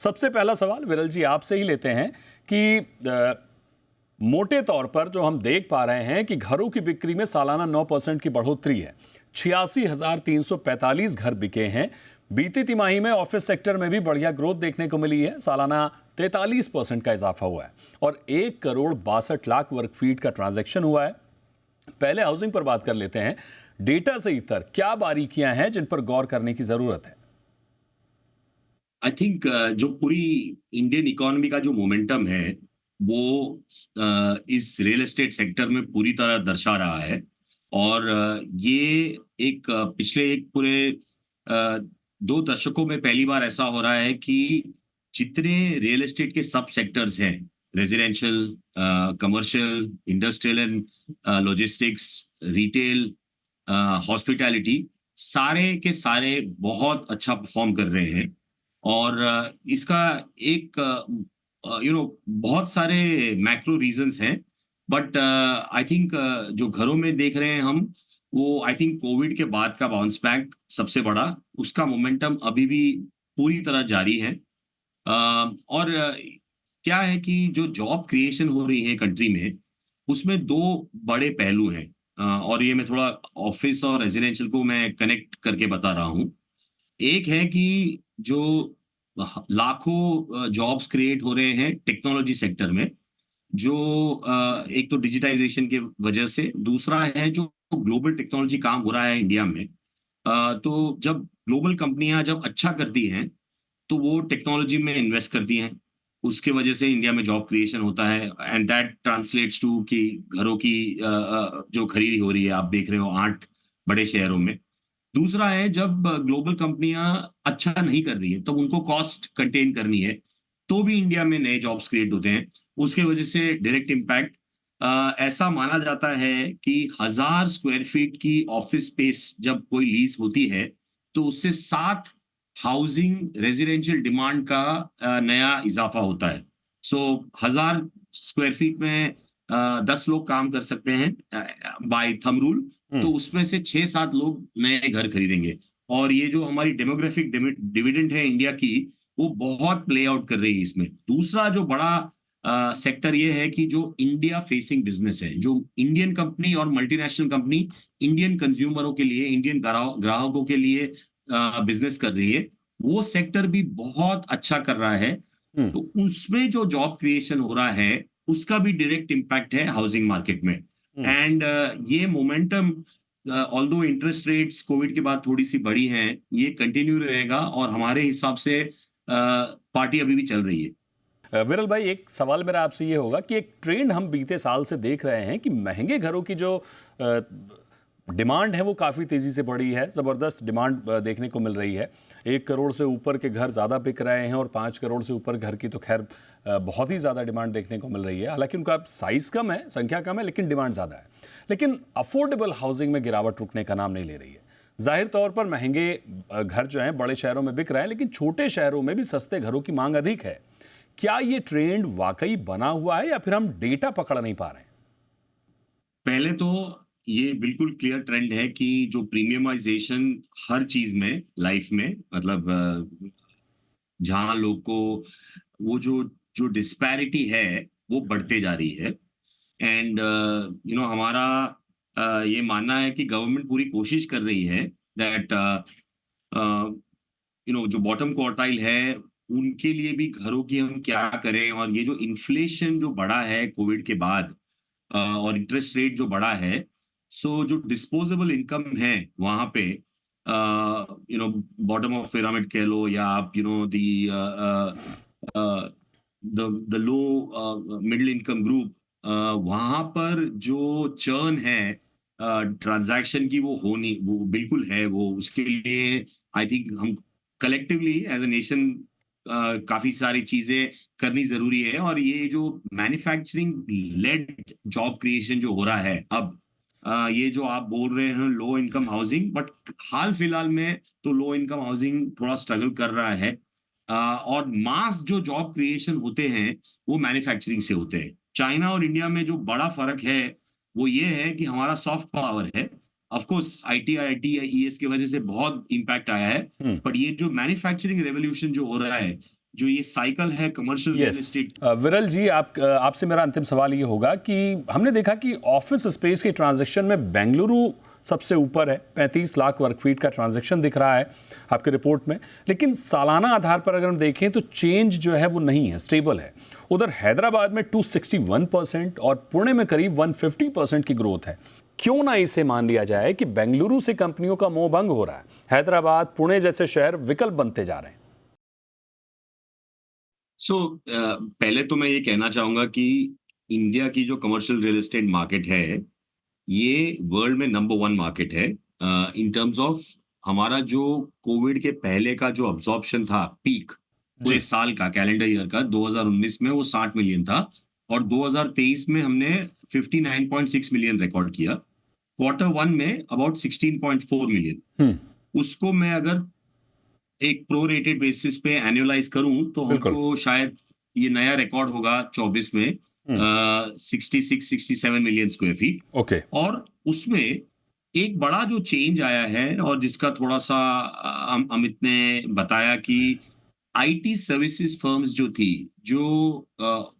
सबसे पहला सवाल विरल जी आपसे ही लेते हैं कि मोटे तौर पर जो हम देख पा रहे हैं कि घरों की बिक्री में सालाना 9% की बढ़ोतरी है। 86,345 घर बिके हैं। बीती तिमाही में ऑफिस सेक्टर में भी बढ़िया ग्रोथ देखने को मिली है। सालाना 43% का इजाफा हुआ है और 1,62,00,000 वर्ग फीट का ट्रांजैक्शन हुआ है। पहले हाउसिंग पर बात कर लेते हैं। डेटा से इतर क्या बारीकियां हैं जिन पर गौर करने की जरूरत है? आई थिंक जो पूरी इंडियन इकोनॉमी का जो मोमेंटम है वो इस रियल एस्टेट सेक्टर में पूरी तरह दर्शा रहा है। और ये एक पिछले एक पूरे 2 दशकों में पहली बार ऐसा हो रहा है कि जितने रियल एस्टेट के सब सेक्टर्स हैं, residential, commercial, industrial and logistics, retail, hospitality, सारे के सारे बहुत अच्छा परफॉर्म कर रहे हैं। और इसका एक बहुत सारे मैक्रो रीजंस हैं। बट आई थिंक जो घरों में देख रहे हैं हम, वो आई थिंक कोविड के बाद का बाउंस बैक सबसे बड़ा, उसका मोमेंटम अभी भी पूरी तरह जारी है। और क्या है कि जो जॉब क्रिएशन हो रही है कंट्री में, उसमें दो बड़े पहलू हैं। और ये मैं थोड़ा ऑफिस और रेजिडेंशियल को मैं कनेक्ट करके बता रहा हूँ। एक है कि जो लाखों जॉब्स क्रिएट हो रहे हैं टेक्नोलॉजी सेक्टर में, जो एक तो डिजिटाइजेशन की वजह से, दूसरा है जो ग्लोबल टेक्नोलॉजी काम हो रहा है इंडिया में। तो जब ग्लोबल कंपनियां जब अच्छा करती हैं, तो वो टेक्नोलॉजी में इन्वेस्ट करती हैं। उसके वजह से इंडिया में जॉब क्रिएशन होता है एंड दैट ट्रांसलेट्स टू कि घरों की जो खरीदी हो रही है, आप देख रहे हो 8 बड़े शहरों में। दूसरा है जब ग्लोबल कंपनियां अच्छा नहीं कर रही है, तब उनको कॉस्ट कंटेन करनी है, तो भी इंडिया में नए जॉब्स क्रिएट होते हैं। उसके वजह से डायरेक्ट इम्पैक्ट, ऐसा माना जाता है कि 1,000 स्क्वायर फीट की ऑफिस स्पेस जब कोई लीज होती है, तो उससे 7 हाउसिंग रेजिडेंशियल डिमांड का नया इजाफा होता है। सो 1,000 स्क्वायर फीट में 10 लोग काम कर सकते हैं बाय थंब रूल। तो हम्म। उसमें से 6-7 लोग नए घर खरीदेंगे। और ये जो हमारी डेमोग्राफिक डिविडेंड है इंडिया की, वो बहुत प्ले आउट कर रही है इसमें। दूसरा जो बड़ा सेक्टर ये है कि जो इंडिया फेसिंग बिजनेस है, जो इंडियन कंपनी और मल्टीनेशनल कंपनी इंडियन कंज्यूमरों के लिए, इंडियन ग्राहकों के लिए बिजनेस कर रही है, वो सेक्टर भी बहुत अच्छा कर रहा है। हम्म। तो उसमें जो जॉब क्रिएशन हो रहा है, उसका भी डायरेक्ट इम्पैक्ट है हाउसिंग मार्केट में। हम्म। एंड ये momentum, although interest rates Covid के बाद थोड़ी सी बढ़ी हैं, ये कंटिन्यू रहेगा और हमारे हिसाब से पार्टी अभी भी चल रही है। विरल भाई, एक सवाल मेरा आपसे ये होगा कि एक ट्रेंड हम बीते साल से देख रहे हैं कि महंगे घरों की जो डिमांड है वो काफ़ी तेज़ी से बढ़ी है। ज़बरदस्त डिमांड देखने को मिल रही है। 1 करोड़ से ऊपर के घर ज़्यादा बिक रहे हैं और 5 करोड़ से ऊपर घर की तो खैर बहुत ही ज़्यादा डिमांड देखने को मिल रही है। हालांकि उनका साइज़ कम है, संख्या कम है, लेकिन डिमांड ज़्यादा है। लेकिन अफोर्डेबल हाउसिंग में गिरावट रुकने का नाम नहीं ले रही है। जाहिर तौर पर महंगे घर जो हैं बड़े शहरों में बिक रहे हैं, लेकिन छोटे शहरों में भी सस्ते घरों की मांग अधिक है। क्या ये ट्रेंड वाकई बना हुआ है या फिर हम डेटा पकड़ नहीं पा रहे हैं? पहले तो ये बिल्कुल क्लियर ट्रेंड है कि जो प्रीमियमाइजेशन हर चीज में, लाइफ में, मतलब जहां लोग को वो जो जो डिस्पैरिटी है वो बढ़ते जा रही है। एंड हमारा ये मानना है कि गवर्नमेंट पूरी कोशिश कर रही है दैट जो बॉटम क्वार्टाइल है, उनके लिए भी घरों की हम क्या करें। और ये जो इन्फ्लेशन जो बढ़ा है कोविड के बाद, और इंटरेस्ट रेट जो बढ़ा है, सो जो डिस्पोजेबल इनकम है वहां पे, बॉटम ऑफ पिरामिड कह लो, या आप the the low middle income group, वहां पर जो चर्न है ट्रांजैक्शन की, वो बिल्कुल है। वो उसके लिए आई थिंक हम कलेक्टिवली एज अ नेशन काफी सारी चीजें करनी जरूरी है। और ये जो मैन्युफैक्चरिंग लेड जॉब क्रिएशन जो हो रहा है अब, ये जो आप बोल रहे हैं लो इनकम हाउसिंग, बट हाल फिलहाल में तो लो इनकम हाउसिंग थोड़ा स्ट्रगल कर रहा है। और मास जो जॉब क्रिएशन होते हैं, वो मैन्युफैक्चरिंग से होते हैं। चाइना और इंडिया में जो बड़ा फर्क है, वो ये है कि हमारा सॉफ्ट पावर है। ऑफ कोर्स आईटी, आईटी या ईएस की वजह से बहुत इंपैक्ट आया है। हम्म। बट ये जो मैन्युफैक्चरिंग रेवोल्यूशन जो हो रहा है, जो ये साइकिल है कमर्शियल रियल यस एस्टेट। विरल जी, आपसे मेरा अंतिम सवाल ये होगा कि हमने देखा कि ऑफिस स्पेस के ट्रांजैक्शन में बेंगलुरु सबसे ऊपर है, 35 लाख वर्ग फीट का ट्रांजैक्शन दिख रहा है आपके रिपोर्ट में, लेकिन सालाना आधार पर अगर हम देखें तो चेंज जो है वो नहीं है, स्टेबल है। उधर हैदराबाद में 261% और पुणे में करीब 150% की ग्रोथ है। क्यों ना इसे मान लिया जाए कि बेंगलुरु से कंपनियों का मोह भंग हो रहा है, हैदराबाद पुणे जैसे शहर विकल्प बनते जा रहे हैं। पहले तो मैं ये कहना चाहूंगा कि इंडिया की जो कमर्शियल रियल एस्टेट मार्केट है, ये वर्ल्ड में नंबर 1 मार्केट है इन टर्म्स ऑफ हमारा जो कोविड के पहले का जो अब्जॉर्प्शन था पीक पूरे साल का कैलेंडर ईयर का 2019 में वो 60 मिलियन था और 2023 में हमने 59.6 मिलियन रिकॉर्ड किया। क्वार्टर 1 में अबाउट 16.4 मिलियन। उसको मैं अगर एक प्रोरेटेड बेसिस पे एनुअलाइज करूं तो हमको शायद ये नया रिकॉर्ड होगा 24 में 66-67 मिलियन स्क्वायर फीट। ओके। और उसमें एक बड़ा जो चेंज आया है और जिसका थोड़ा सा अमित ने बताया कि आईटी सर्विसेज फर्म्स जो थी, जो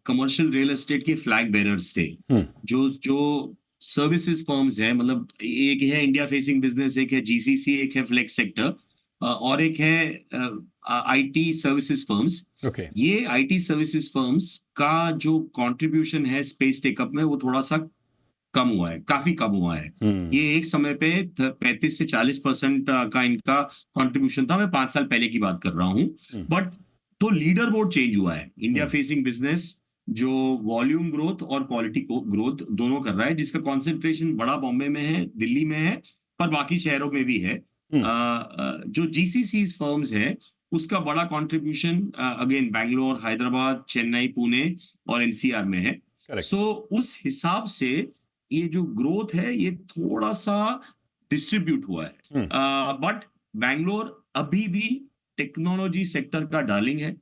कमर्शियल रियल एस्टेट के फ्लैग बेरर्स थे, जो जो सर्विसेज फर्म्स हैं, मतलब एक है इंडिया फेसिंग बिजनेस, एक है जीसीसी, एक है फ्लेक्स सेक्टर और एक है आईटी सर्विसेज फर्म्स। ओके। ये आईटी सर्विसेज फर्म्स का जो कंट्रीब्यूशन है स्पेस टेकअप में वो थोड़ा सा कम हुआ है, काफी कम हुआ है। ये एक समय पे 35 से 40% का इनका कंट्रीब्यूशन था। मैं 5 साल पहले की बात कर रहा हूँ। बट तो लीडर बोर्ड चेंज हुआ है। इंडिया फेसिंग बिजनेस जो वॉल्यूम ग्रोथ और क्वालिटी ग्रोथ दोनों कर रहा है, जिसका कॉन्सेंट्रेशन बड़ा बॉम्बे में है, दिल्ली में है, पर बाकी शहरों में भी है। जो जीसीसी फर्म्स है उसका बड़ा कंट्रीब्यूशन अगेन बैंगलोर, हैदराबाद, चेन्नई, पुणे और एनसीआर में है। उस हिसाब से ये जो ग्रोथ है ये थोड़ा सा डिस्ट्रीब्यूट हुआ है। बट बैंगलोर अभी भी टेक्नोलॉजी सेक्टर का डार्लिंग है।